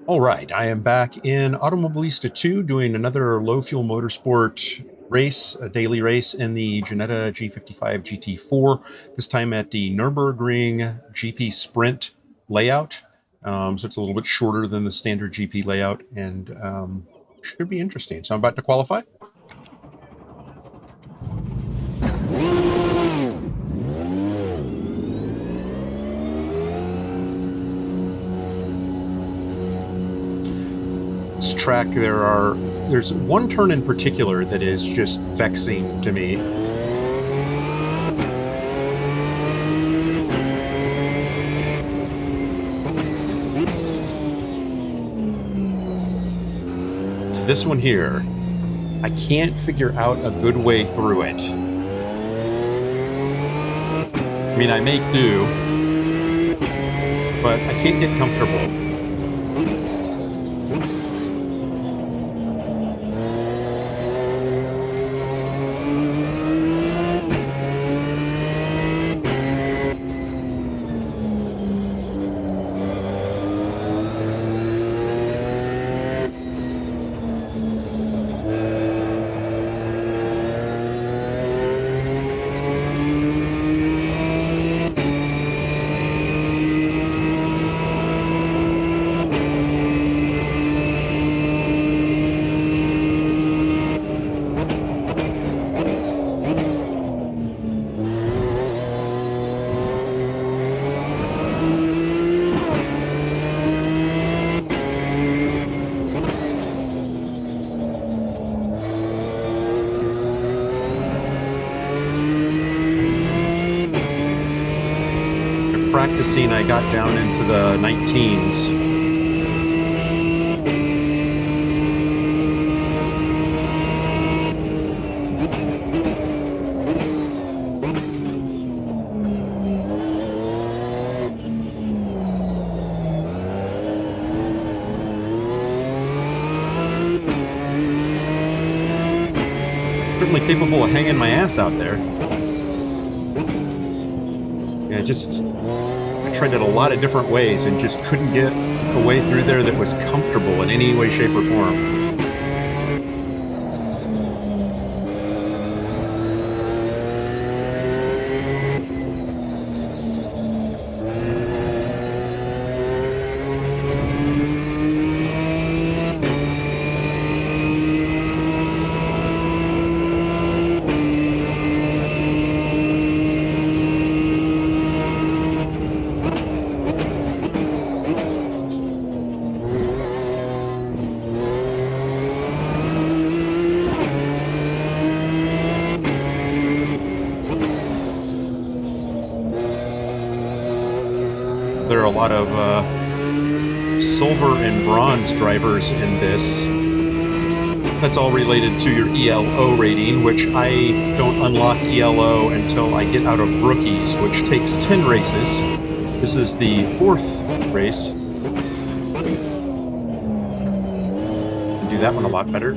All right, I am back in Automobilista 2 doing another low fuel motorsport race, a daily race in the Ginetta G55 GT4, this time at the Nürburgring GP Sprint layout. So it's a little bit shorter than the standard GP layout and should be interesting. So I'm about to qualify. This track, there's one turn in particular that is just vexing to me. It's this one here. I can't figure out a good way through it. I mean, I make do, but I can't get comfortable. Practicing, I got down into the 19s. Certainly capable of hanging my ass out there. Yeah, I tried it a lot of different ways and just couldn't get a way through there that was comfortable in any way, shape, or form. There are a lot of silver and bronze drivers in this. That's all related to your ELO rating, which I don't unlock ELO until I get out of rookies, which takes 10 races. This is the 4th race. I do that one a lot better.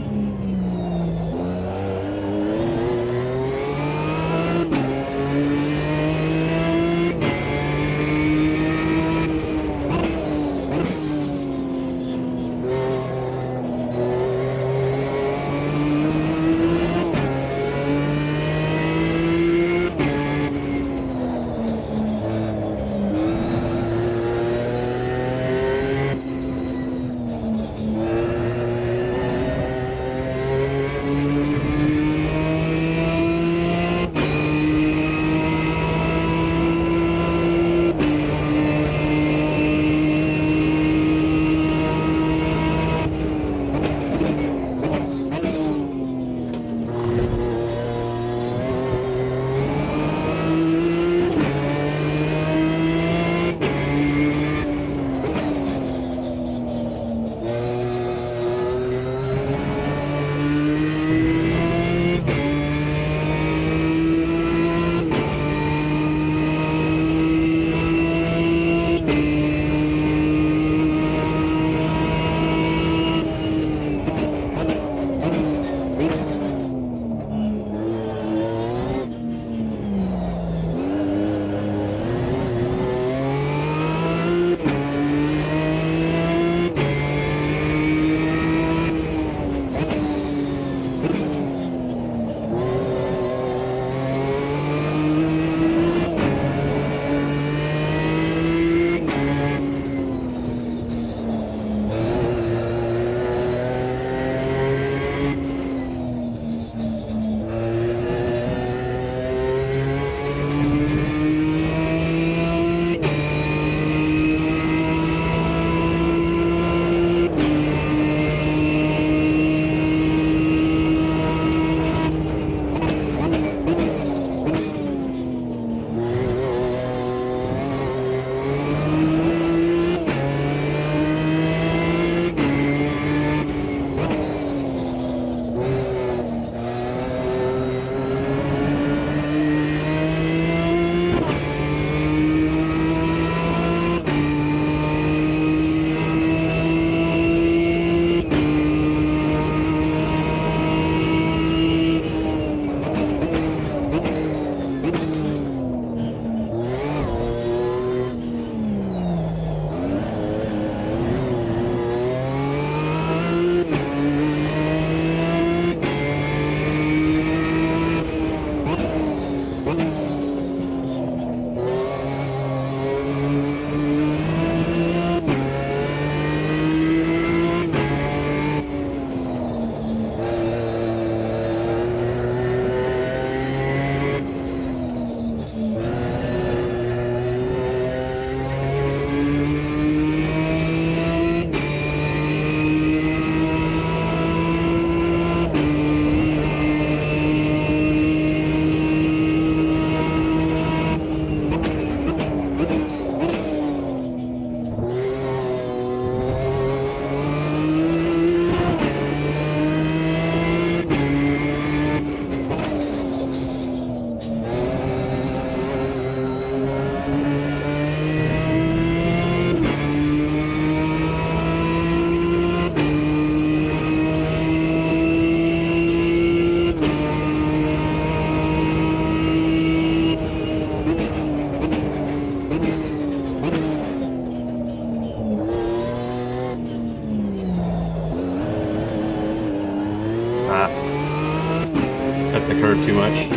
too much.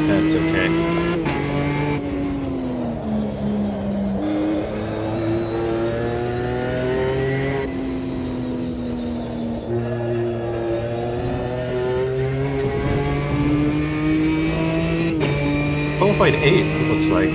That's okay. Qualified 8th, it looks like.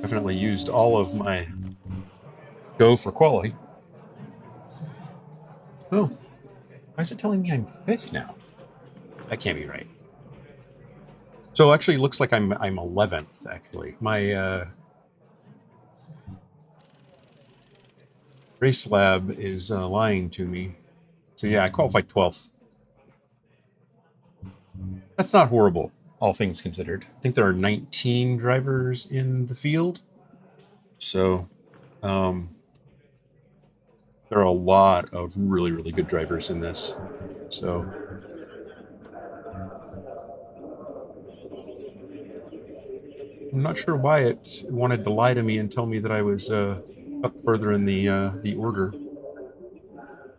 Definitely used all of my go for quali. Oh, why is it telling me I'm 5th now? That can't be right. So actually, it looks like I'm 11th. Actually, my race lab is lying to me. So yeah, I qualified 12th. That's not horrible, all things considered. I think there are 19 drivers in the field. So there are a lot of really, really good drivers in this. So I'm not sure why it wanted to lie to me and tell me that I was up further in the order.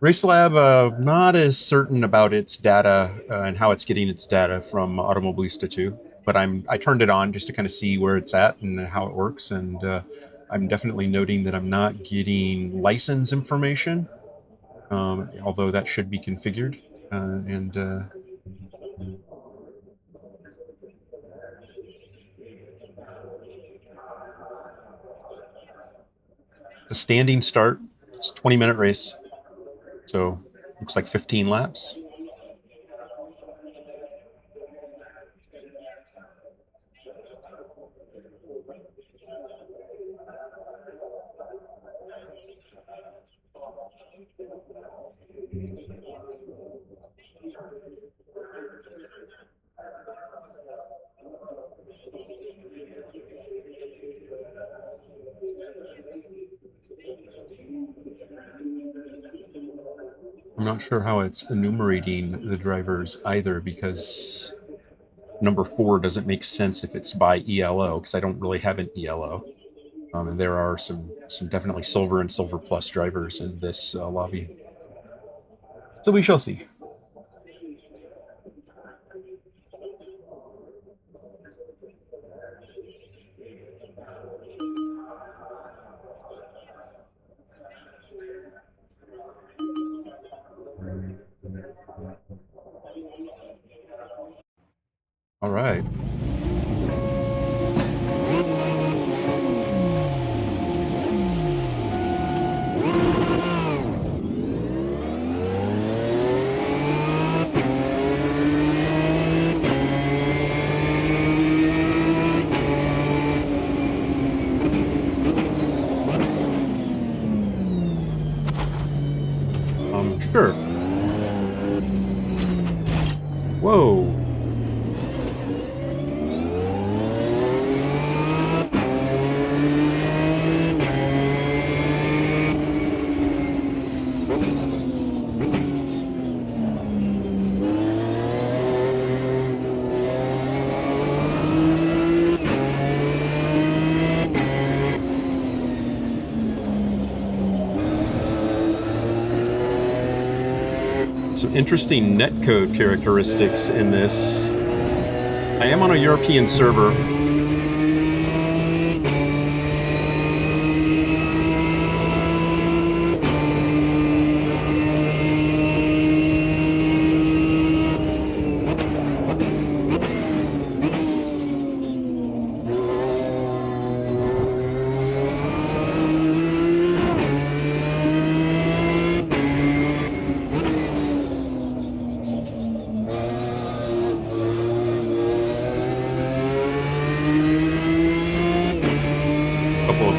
Race Lab, not as certain about its data and how it's getting its data from Automobilista 2, but I turned it on just to kind of see where it's at and how it works, and I'm definitely noting that I'm not getting license information, although that should be configured, and the standing start. It's a 20-minute race, so looks like 15 laps. I'm not sure how it's enumerating the drivers either, because number 4 doesn't make sense if it's by ELO, because I don't really have an ELO. And there are some definitely silver and silver plus drivers in this lobby. So we shall see. All right. Sure. Whoa. Some interesting netcode characteristics in this. I am on a European server.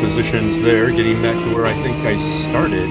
Positions there, getting back to where I think I started.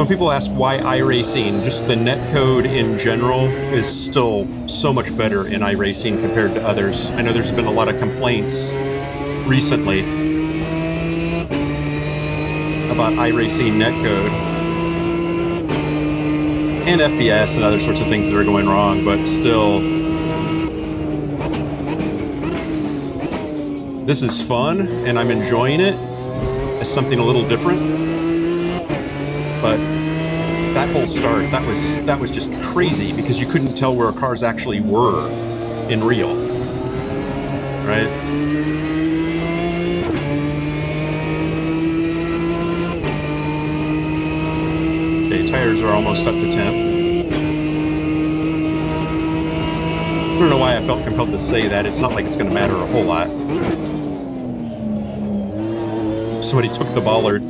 people ask why iRacing. Just the netcode in general is still so much better in iRacing compared to others. I know there's been a lot of complaints recently about iRacing netcode and FPS and other sorts of things that are going wrong, but still, this is fun and I'm enjoying it as something a little different. But that whole start, that was just crazy because you couldn't tell where cars actually were in real, right? Okay, tires are almost up to temp. I don't know why I felt compelled to say that. It's not like it's going to matter a whole lot. Somebody took the bollard.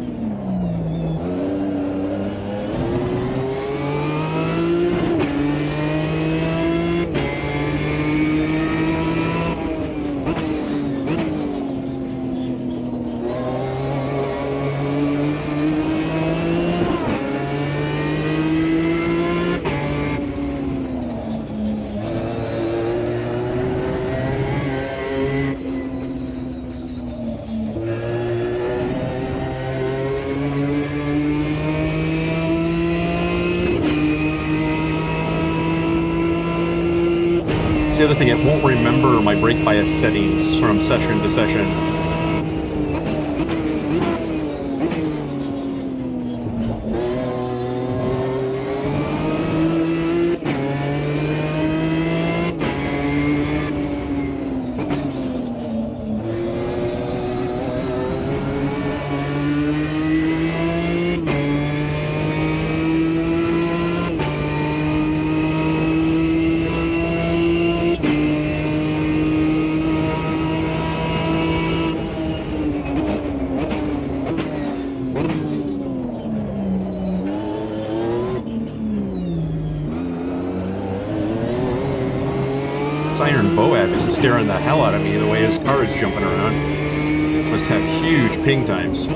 The other thing, it won't remember my brake bias settings from session to session. Iron Boab is scaring the hell out of me the way his car is jumping around. Must have huge ping times.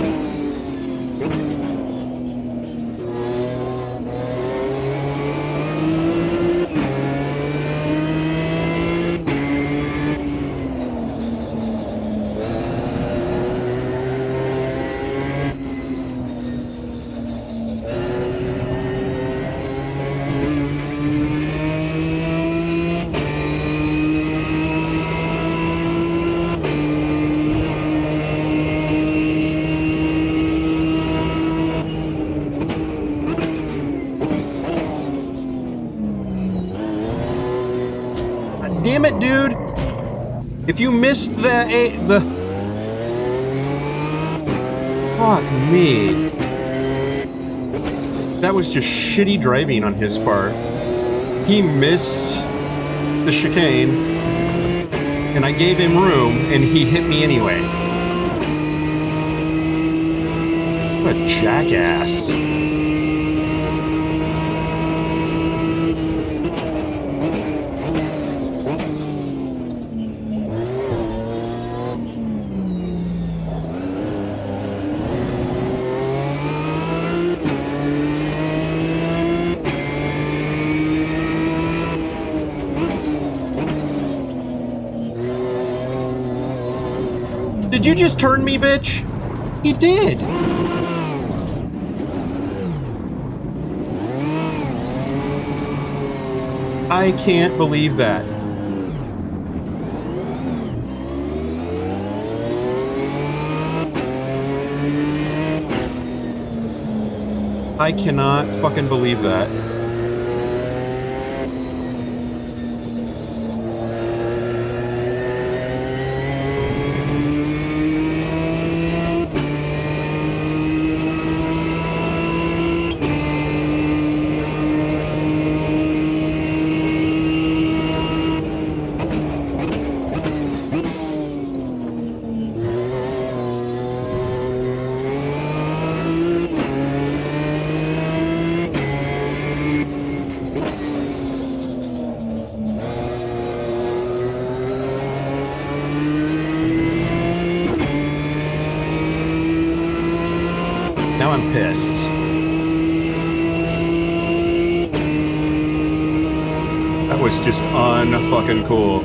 Damn it, dude! If you missed the fuck me. That was just shitty driving on his part. He missed the chicane, and I gave him room, and he hit me anyway. What a jackass. Did you just turn me, bitch? He did. I can't believe that. I cannot fucking believe that. Now I'm pissed. That was just un-fucking cool.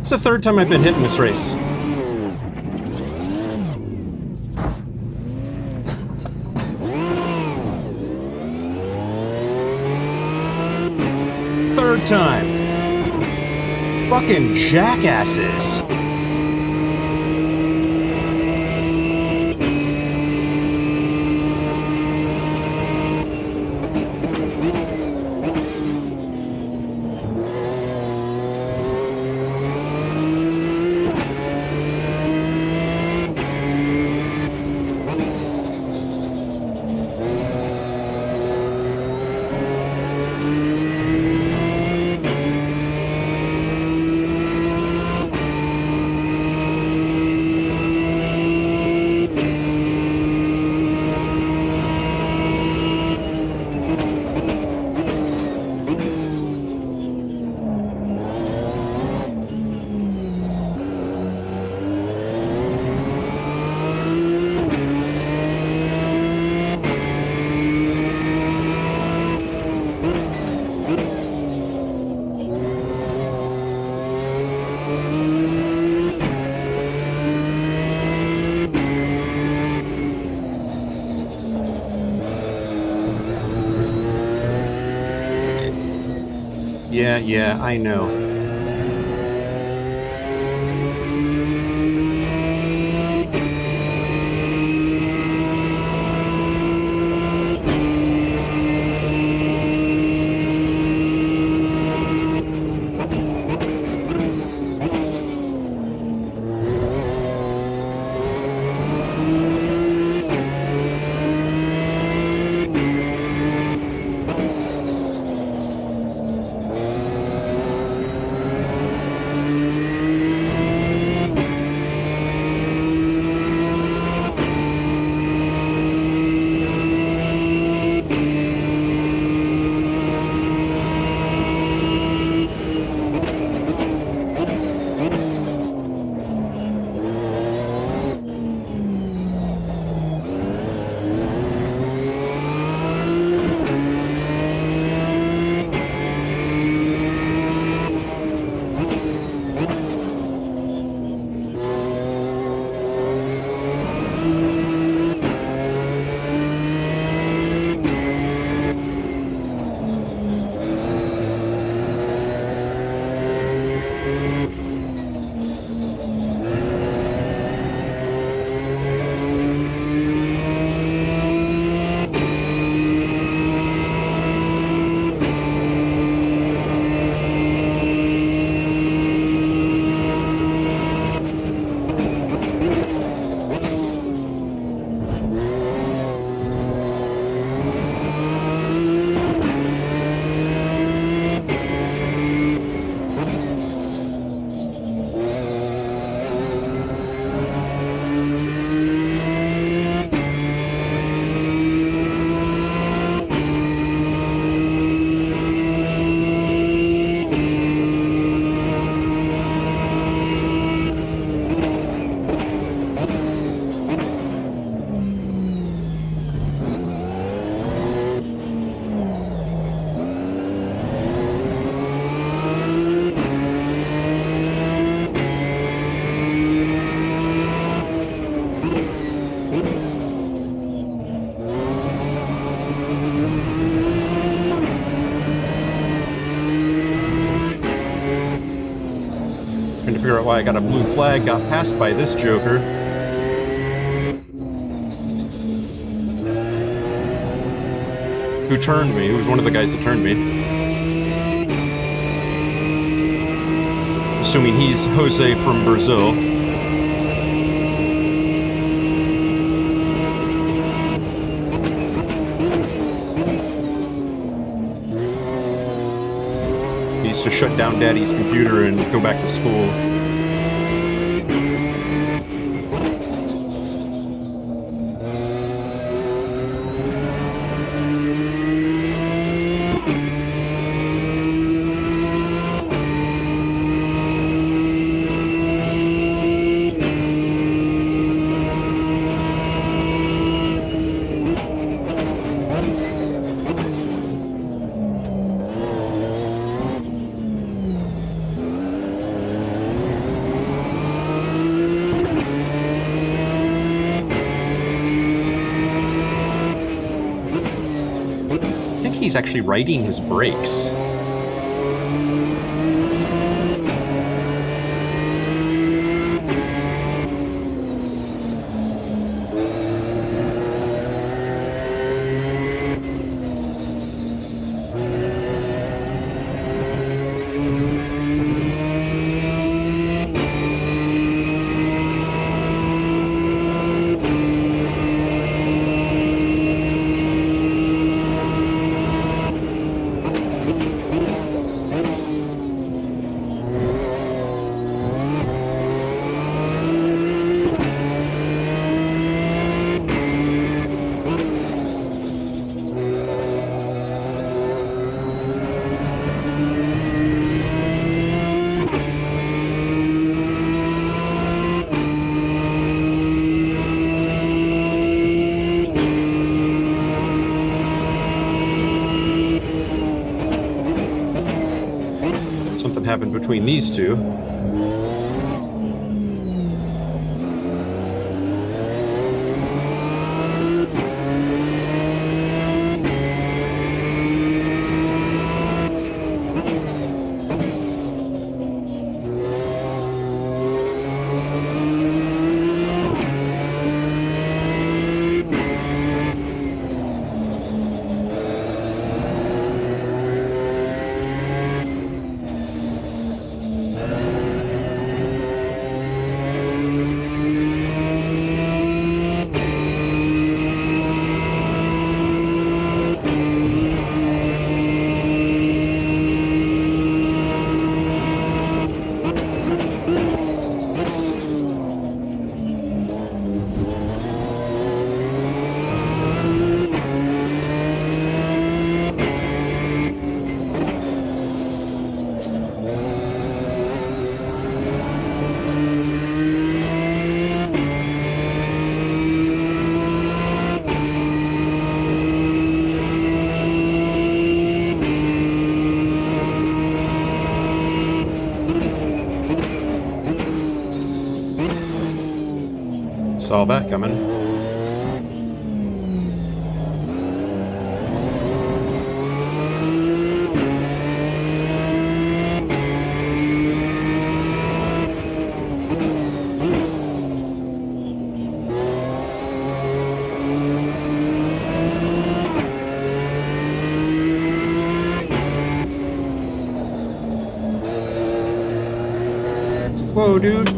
It's the third time I've been hit in this race. Third time. Fucking jackasses. Yeah, I know. why I got a blue flag, got passed by this joker. Who turned me, who was one of the guys that turned me. Assuming he's Jose from Brazil. He used to shut down Daddy's computer and go back to school. He's actually riding his brakes. Something happened between these two. Saw that coming. Whoa, dude.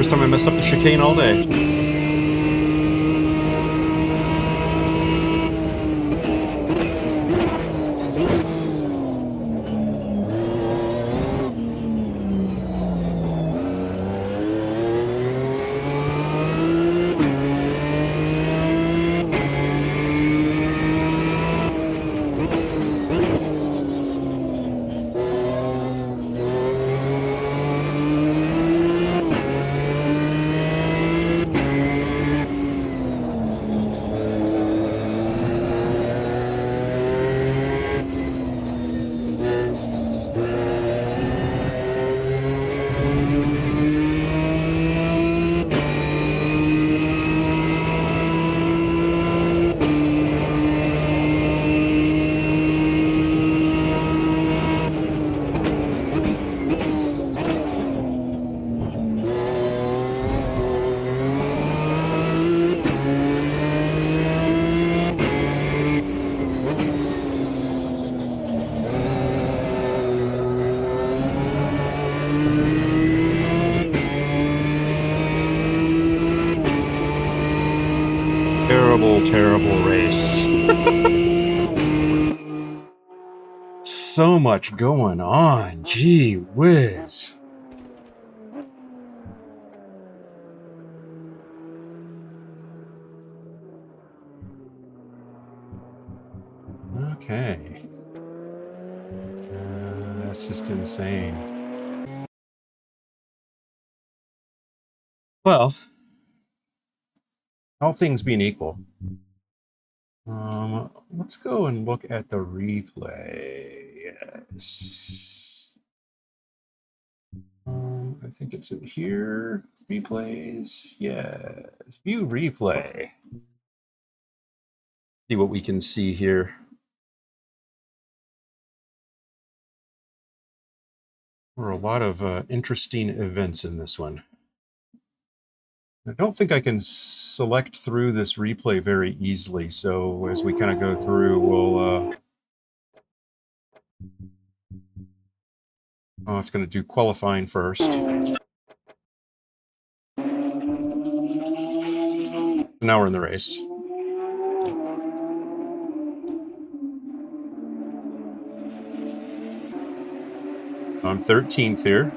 First time I messed up the chicane all day. Terrible race. So much going on. Gee whiz. Okay. That's just insane. Well, all things being equal, let's go and look at the replay. Yes. I think it's in here. Replays. Yes. View replay. See what we can see here. There are a lot of interesting events in this one. I don't think I can select through this replay very easily, so as we kind of go through, we'll... oh, it's going to do qualifying first. Now we're in the race. I'm 13th here.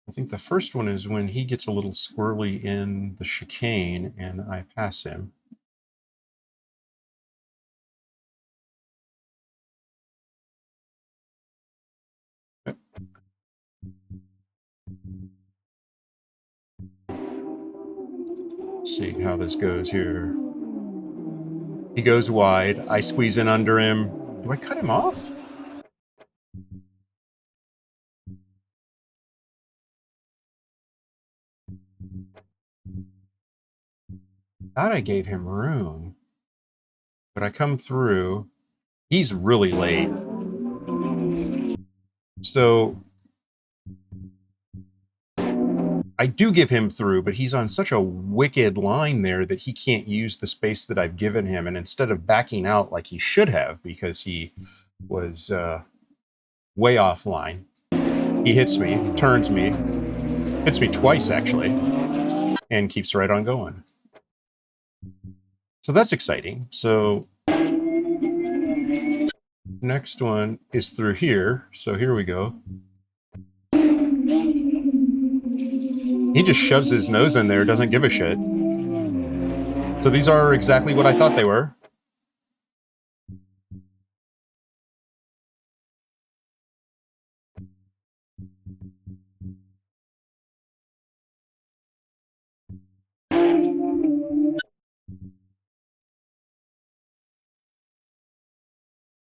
I think the first one is when he gets a little squirrely in the chicane and I pass him. Let's see how this goes here. He goes wide. I squeeze in under him. Do I cut him off? Thought I gave him room. But I come through. He's really late. So I do give him through, but he's on such a wicked line there that he can't use the space that I've given him. And instead of backing out like he should have, because he was way offline, he hits me, turns me, hits me twice actually, and keeps right on going. So that's exciting. So next one is through here. So here we go. He just shoves his nose in there, doesn't give a shit. So these are exactly what I thought they were.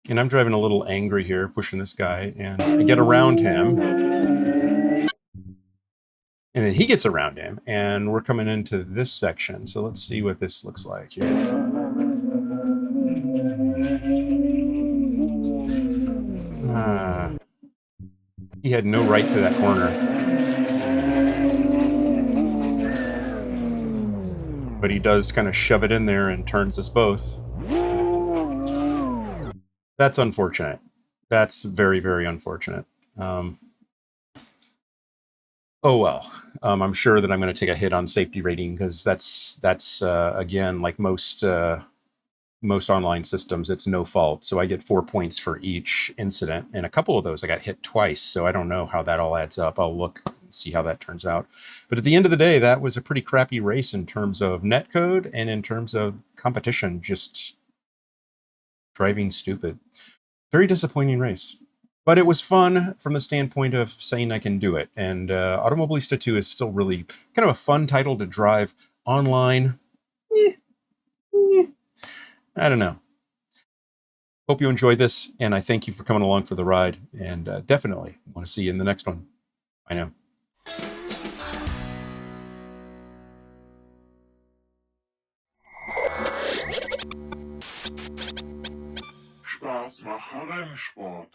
And I'm driving a little angry here, pushing this guy, and I get around him. And then he gets around him, and we're coming into this section. So let's see what this looks like here. He had no right to that corner. But he does kind of shove it in there and turns us both. That's unfortunate. That's very, very unfortunate. Oh well. I'm sure that I'm going to take a hit on safety rating because that's again, like most online systems, it's no fault. So I get 4 points for each incident, and a couple of those I got hit twice. So I don't know how that all adds up. I'll look and see how that turns out. But at the end of the day, that was a pretty crappy race in terms of netcode and in terms of competition. Just driving stupid. Very disappointing race. But it was fun from the standpoint of saying I can do it. And Automobilista 2 is still really kind of a fun title to drive online. I don't know. Hope you enjoyed this, and I thank you for coming along for the ride. And definitely want to see you in the next one. I know. Spaß machen Rennsport.